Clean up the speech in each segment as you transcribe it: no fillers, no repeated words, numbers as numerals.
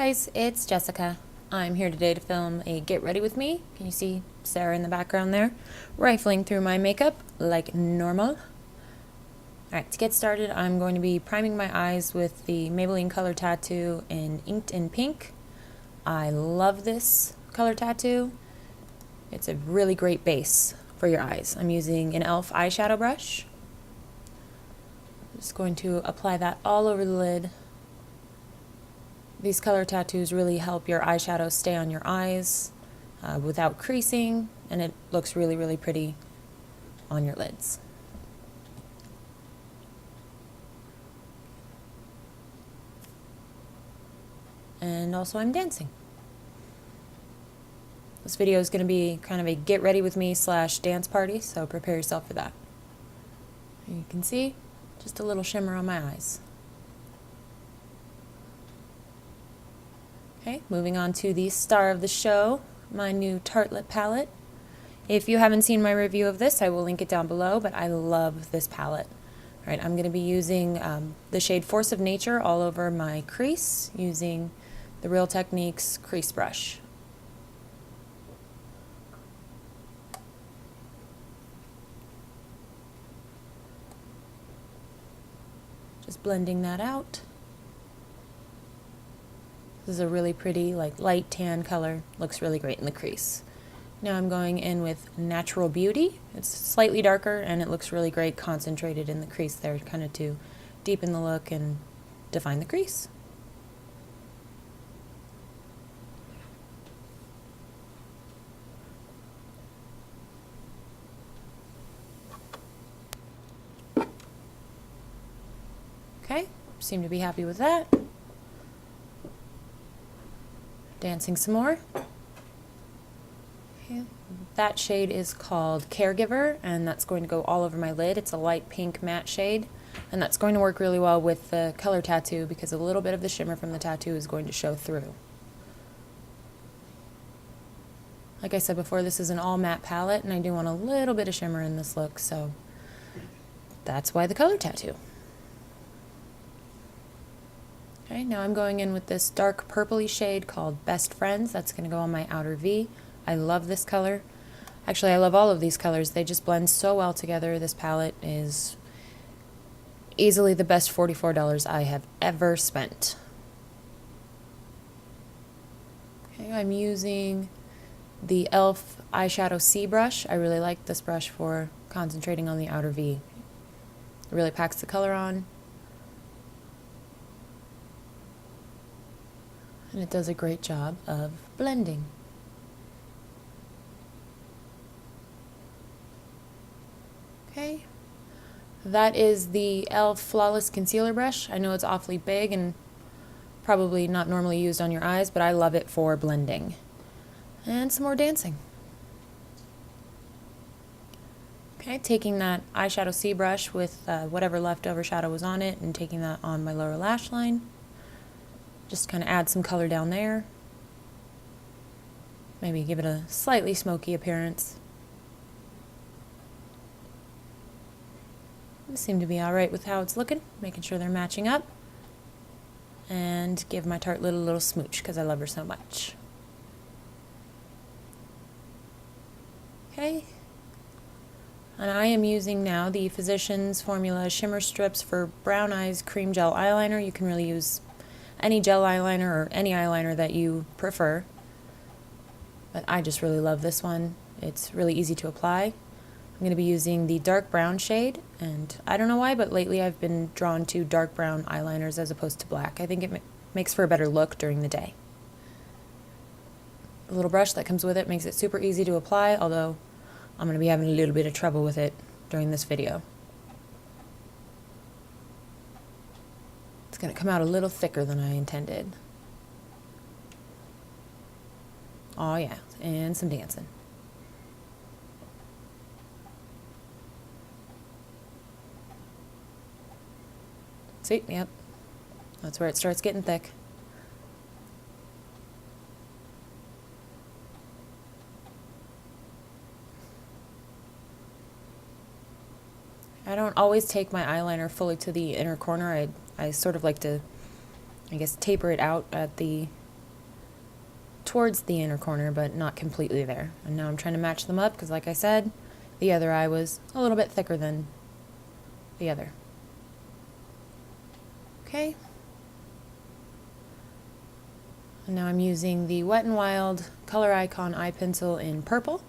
guys, it's Jessica. I'm here today to film a get ready with me. Can you see Sarah in the background there? Rifling through my makeup like normal. Alright, to get started, I'm going to be priming my eyes with the Maybelline Color Tattoo in Inked in Pink. I love this color tattoo. It's a really great base for your eyes. I'm using an e.l.f. eyeshadow brush. Just going to apply that all over the lid. These color tattoos really help your eyeshadow stay on your eyes without creasing, and it looks really, really pretty on your lids. And also I'm dancing. This video is going to be kind of a get ready with me / dance party, so prepare yourself for that. You can see just a little shimmer on my eyes. Okay, moving on to the star of the show, my new Tartelette palette. If you haven't seen my review of this, I will link it down below, but I love this palette. All right, I'm going to be using the shade Force of Nature all over my crease using the Real Techniques crease brush. Just blending that out. This is a really pretty, like, light tan color. Looks really great in the crease. Now I'm going in with Natural Beauty. It's slightly darker and it looks really great concentrated in the crease there, kind of to deepen the look and define the crease. Okay, seem to be happy with that. Dancing some more. Okay. That shade is called Caregiver, and that's going to go all over my lid. It's a light pink matte shade, and that's going to work really well with the color tattoo because a little bit of the shimmer from the tattoo is going to show through. Like I said before, this is an all matte palette, and I do want a little bit of shimmer in this look, so that's why the color tattoo. Okay, now I'm going in with this dark purpley shade called Best Friends. That's going to go on my outer V. I love this color. Actually, I love all of these colors. They just blend so well together. This palette is easily the best $44 I have ever spent. Okay, I'm using the e.l.f. eyeshadow C brush. I really like this brush for concentrating on the outer V. It really packs the color on. And it does a great job of blending. Okay, that is the e.l.f. Flawless Concealer Brush. I know it's awfully big and probably not normally used on your eyes, but I love it for blending. And some more dancing. Okay, taking that eyeshadow C brush with whatever leftover shadow was on it and taking that on my lower lash line. Just kind of add some color down there. Maybe give it a slightly smoky appearance. They seem to be alright with how it's looking, making sure they're matching up. And give my Tartelette a little smooch because I love her so much. Okay. And I am using now the Physicians Formula Shimmer Strips for Brown Eyes Cream Gel Eyeliner. You can really use any gel eyeliner or any eyeliner that you prefer. But I just really love this one. It's really easy to apply. I'm going to be using the dark brown shade, and I don't know why, but lately I've been drawn to dark brown eyeliners as opposed to black. I think it makes for a better look during the day. The little brush that comes with it makes it super easy to apply, although I'm going to be having a little bit of trouble with it during this video. It's going to come out a little thicker than I intended. Oh yeah, and some dancing. See, yep, that's where it starts getting thick. I don't always take my eyeliner fully to the inner corner. I sort of like to, I guess, taper it out at the towards the inner corner, but not completely there. And now I'm trying to match them up because, like I said, the other eye was a little bit thicker than the other. Okay. And now I'm using the Wet n Wild ColorIcon eye pencil in purple.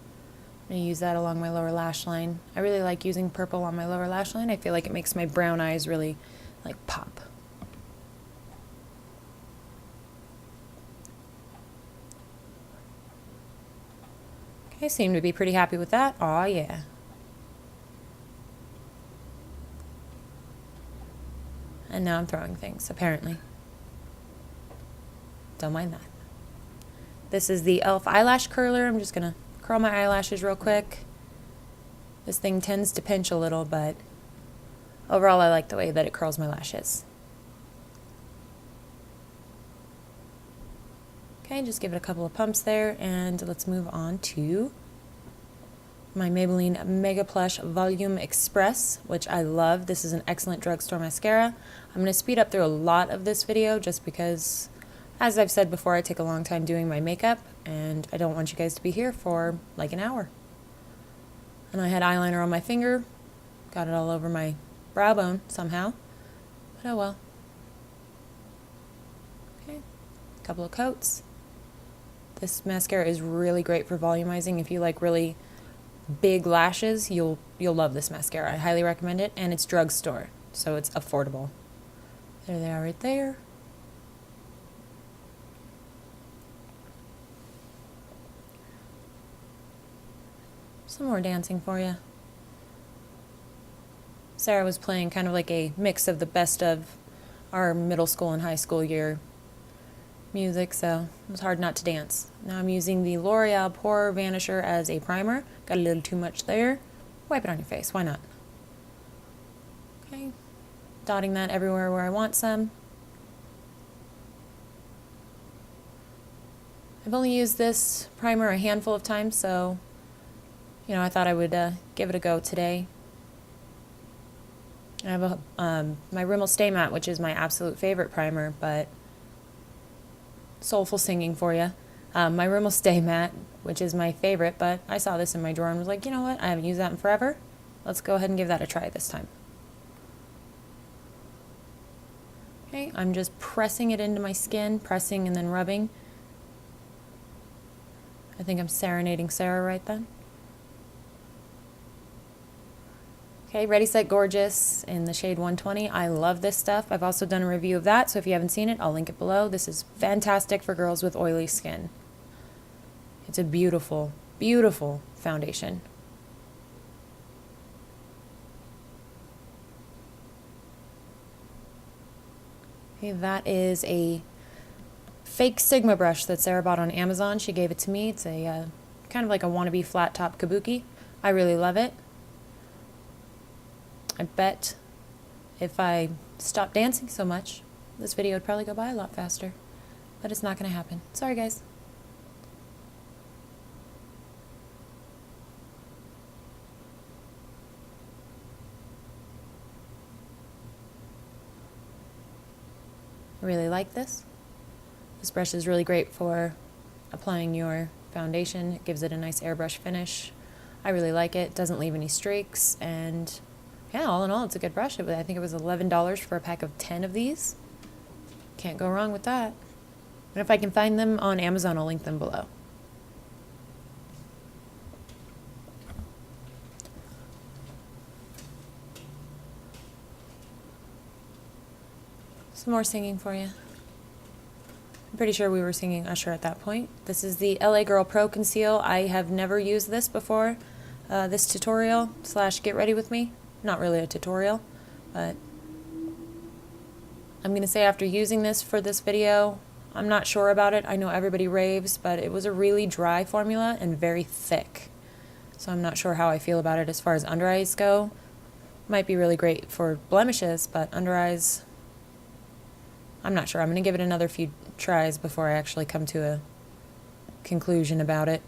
I'm going to use that along my lower lash line. I really like using purple on my lower lash line. I feel like it makes my brown eyes really like pop. Okay, seem to be pretty happy with that. Aw, yeah. And now I'm throwing things, apparently. Don't mind that. This is the e.l.f. eyelash curler. I'm just going to curl my eyelashes real quick. This thing tends to pinch a little, but overall I like the way that it curls my lashes. Okay, just give it a couple of pumps there, and let's move on to my Maybelline Mega Plush Volume Express, which I love. This is an excellent drugstore mascara. I'm going to speed up through a lot of this video just because, as I've said before, I take a long time doing my makeup, and I don't want you guys to be here for like an hour. And I had eyeliner on my finger, got it all over my brow bone somehow, but oh well. Okay, a couple of coats. This mascara is really great for volumizing. If you like really big lashes, you'll love this mascara. I highly recommend it, and it's drugstore, so it's affordable. There they are right there. Some more dancing for you. Sarah was playing kind of like a mix of the best of our middle school and high school year music, so it was hard not to dance. Now I'm using the L'Oreal Pore Vanisher as a primer. Got a little too much there. Wipe it on your face, why not? Okay, dotting that everywhere where I want some. I've only used this primer a handful of times, so I thought I would give it a go today. I have my Rimmel Stay Matte, which is my absolute favorite primer, but soulful singing for you. My Rimmel Stay Matte, which is my favorite, but I saw this in my drawer and was like, you know what, I haven't used that in forever. Let's go ahead and give that a try this time. Okay, I'm just pressing it into my skin, pressing and then rubbing. I think I'm serenading Sarah right then. Okay, Ready, Set, Gorgeous in the shade 120. I love this stuff. I've also done a review of that, so if you haven't seen it, I'll link it below. This is fantastic for girls with oily skin. It's a beautiful, beautiful foundation. Okay, that is a fake Sigma brush that Sarah bought on Amazon. She gave it to me. It's a kind of like a wannabe flat top kabuki. I really love it. I bet if I stopped dancing so much, this video would probably go by a lot faster. But it's not going to happen. Sorry, guys. I really like this. This brush is really great for applying your foundation. It gives it a nice airbrush finish. I really like it. It doesn't leave any streaks, and yeah, all in all, it's a good brush. I think it was $11 for a pack of 10 of these. Can't go wrong with that. And if I can find them on Amazon, I'll link them below. Some more singing for you. I'm pretty sure we were singing Usher at that point. This is the LA Girl Pro Conceal. I have never used this before. This tutorial / get ready with me. Not really a tutorial, but I'm going to say after using this for this video, I'm not sure about it. I know everybody raves, but it was a really dry formula and very thick. So I'm not sure how I feel about it as far as under eyes go. Might be really great for blemishes, but under eyes, I'm not sure. I'm going to give it another few tries before I actually come to a conclusion about it.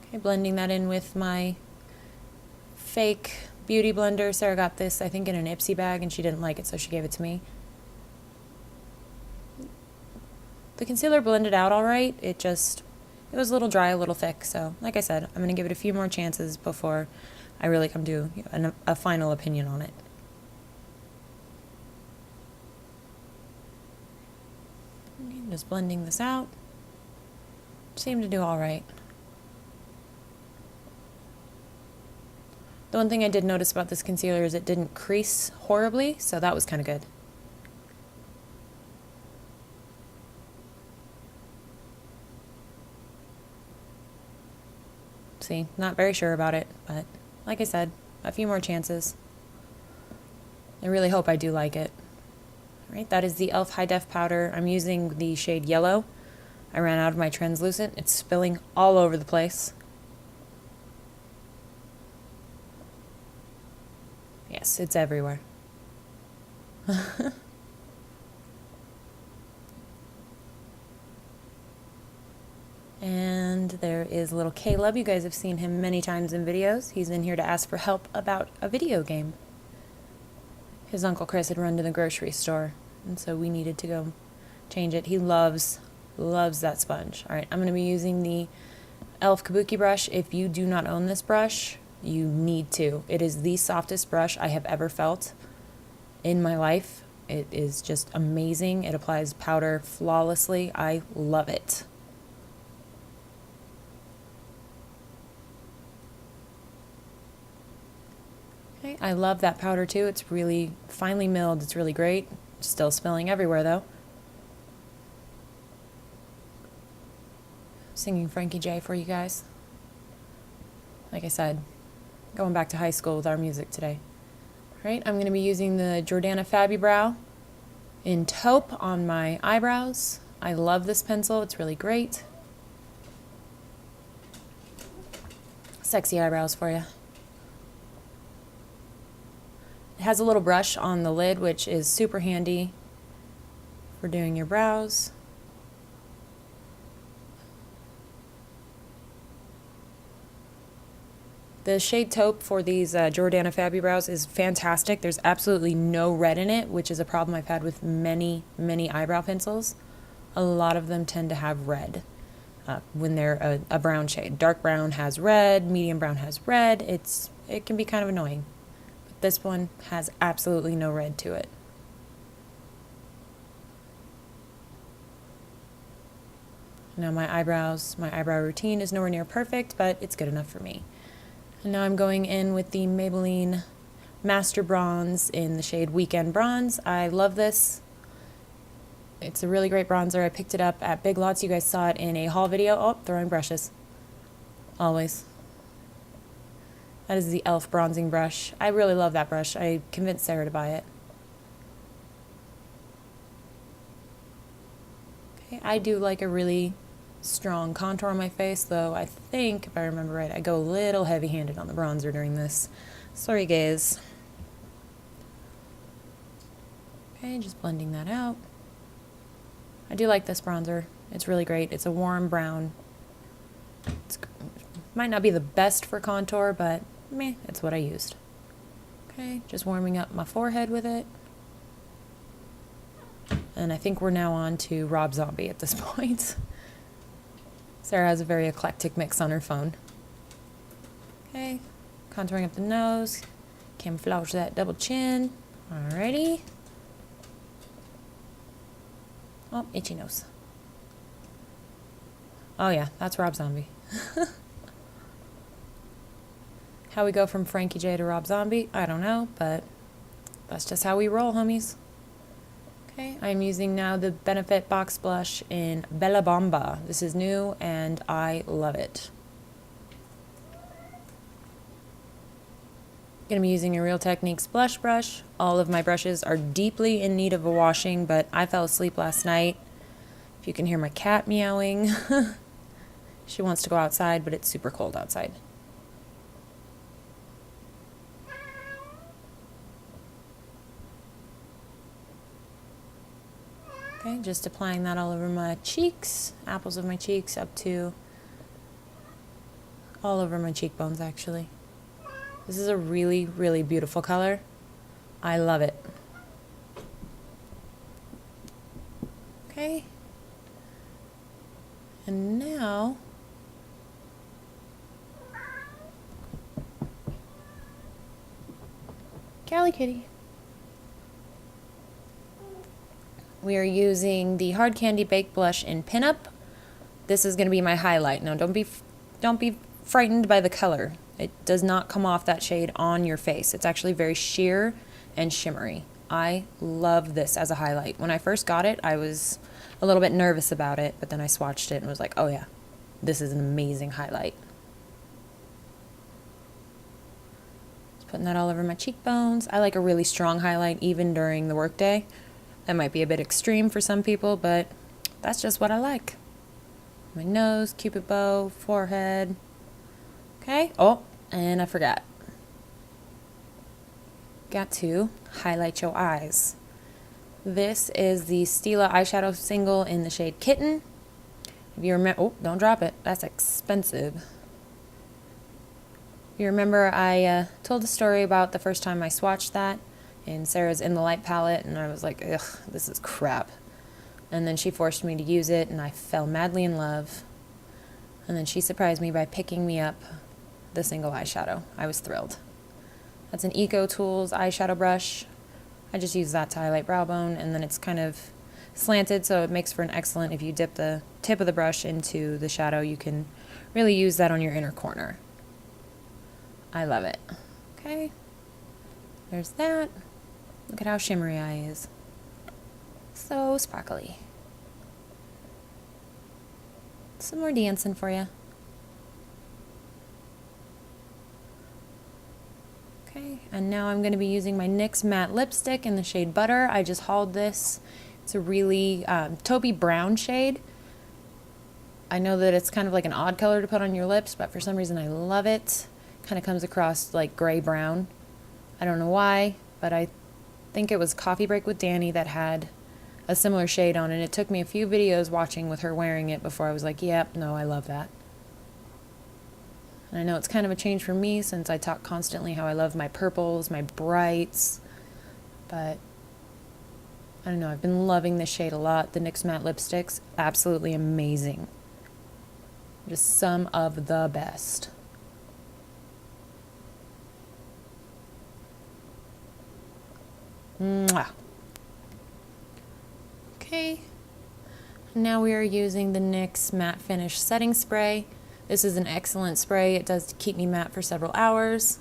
Okay, blending that in with my fake beauty blender. Sarah got this, I think, in an Ipsy bag, and she didn't like it, so she gave it to me. The concealer blended out all right. It was a little dry, a little thick. So, like I said, I'm going to give it a few more chances before I really come to a final opinion on it. Just blending this out. Seemed to do all right. The one thing I did notice about this concealer is it didn't crease horribly, so that was kind of good. See, not very sure about it, but like I said, a few more chances. I really hope I do like it. All right, that is the e.l.f. High Def Powder. I'm using the shade Yellow. I ran out of my translucent. It's spilling all over the place. Yes, it's everywhere. And there is little Caleb. You guys have seen him many times in videos. He's in here to ask for help about a video game. His Uncle Chris had run to the grocery store, and so we needed to go change it. He loves that sponge. All right, I'm going to be using the e.l.f. Kabuki brush. If you do not own this brush, you need to. It is the softest brush I have ever felt in my life. It is just amazing. It applies powder flawlessly. I love it. Okay, I love that powder too. It's really finely milled. It's really great. Still spilling everywhere though. Singing Frankie J for you guys. Like I said, going back to high school with our music today. All right, I'm going to be using the Jordana Fabu-brow in taupe on my eyebrows. I love this pencil. It's really great. Sexy eyebrows for you. It has a little brush on the lid, which is super handy for doing your brows. The shade taupe for these Jordana Fabu-brows is fantastic. There's absolutely no red in it, which is a problem I've had with many eyebrow pencils. A lot of them tend to have red when they're a brown shade. Dark brown has red, medium brown has red. It can be kind of annoying. But this one has absolutely no red to it. Now my eyebrow routine is nowhere near perfect, but it's good enough for me. And now I'm going in with the Maybelline Master Bronze in the shade Weekend Bronze. I love this. It's a really great bronzer. I picked it up at Big Lots. You guys saw it in a haul video. Oh, throwing brushes. Always. That is the e.l.f. bronzing brush. I really love that brush. I convinced Sarah to buy it. Okay, I do like a really strong contour on my face, though I think, if I remember right, I go a little heavy-handed on the bronzer during this. Sorry, guys. Okay, just blending that out. I do like this bronzer. It's really great. It's a warm brown. It might not be the best for contour, but meh, it's what I used. Okay, just warming up my forehead with it. And I think we're now on to Rob Zombie at this point. Sarah has a very eclectic mix on her phone. Okay, contouring up the nose, camouflage that double chin. Alrighty. Oh, itchy nose. Oh yeah, that's Rob Zombie. How we go from Frankie J to Rob Zombie, I don't know, but that's just how we roll, homies. Okay, I'm using now the Benefit Box Blush in Bella Bomba. This is new and I love it. Going to be using a Real Techniques blush brush. All of my brushes are deeply in need of a washing, but I fell asleep last night. If you can hear my cat meowing. She wants to go outside, but it's super cold outside. Okay, just applying that all over my cheeks, apples of my cheeks up to all over my cheekbones actually. This is a really, really beautiful color. I love it. Okay, And now, Callie Kitty. We are using the Hard Candy Baked Blush in Pinup. This is going to be my highlight. Now, don't be frightened by the color. It does not come off that shade on your face. It's actually very sheer and shimmery. I love this as a highlight. When I first got it, I was a little bit nervous about it, but then I swatched it and was like, oh yeah, this is an amazing highlight. Just putting that all over my cheekbones. I like a really strong highlight even during the workday. That might be a bit extreme for some people, but that's just what I like. My nose, cupid bow, forehead. Okay, oh, and I forgot. Got to highlight your eyes. This is the Stila eyeshadow single in the shade Kitten. If you remember, oh, don't drop it. That's expensive. If you remember, I told a story about the first time I swatched that in Sarah's In the Light palette, and I was like, ugh, this is crap. And then she forced me to use it, and I fell madly in love. And then she surprised me by picking me up the single eyeshadow. I was thrilled. That's an Eco Tools eyeshadow brush. I just use that to highlight brow bone, and then it's kind of slanted, so it makes for an excellent, if you dip the tip of the brush into the shadow, you can really use that on your inner corner. I love it. Okay, there's that. Look at how shimmery eye is. So sparkly. Some more dancing for you. Okay, and now I'm going to be using my NYX matte lipstick in the shade Butter. I just hauled this. It's a really taupey brown shade. I know that it's kind of like an odd color to put on your lips, but for some reason I love it. Kind of comes across like gray brown. I don't know why, but I think it was Coffee Break with Danny that had a similar shade on it. It took me a few videos watching with her wearing it before I was like, yep, no, I love that. And I know it's kind of a change for me since I talk constantly how I love my purples, my brights, but I don't know, I've been loving this shade a lot. The NYX matte lipsticks, absolutely amazing. Just some of the best. Mwah. Okay, now we are using the NYX Matte Finish Setting Spray. This is an excellent spray. It does keep me matte for several hours.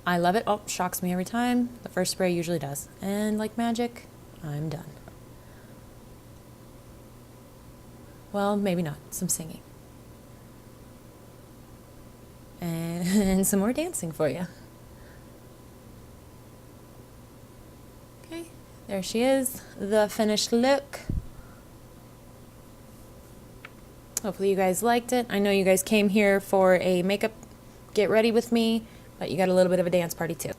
I love it. Oh, shocks me every time. The first spray usually does. And like magic, I'm done. Well, maybe not. Some singing. And some more dancing for you. Okay, there she is, the finished look. Hopefully you guys liked it. I know you guys came here for a makeup get ready with me, but you got a little bit of a dance party too.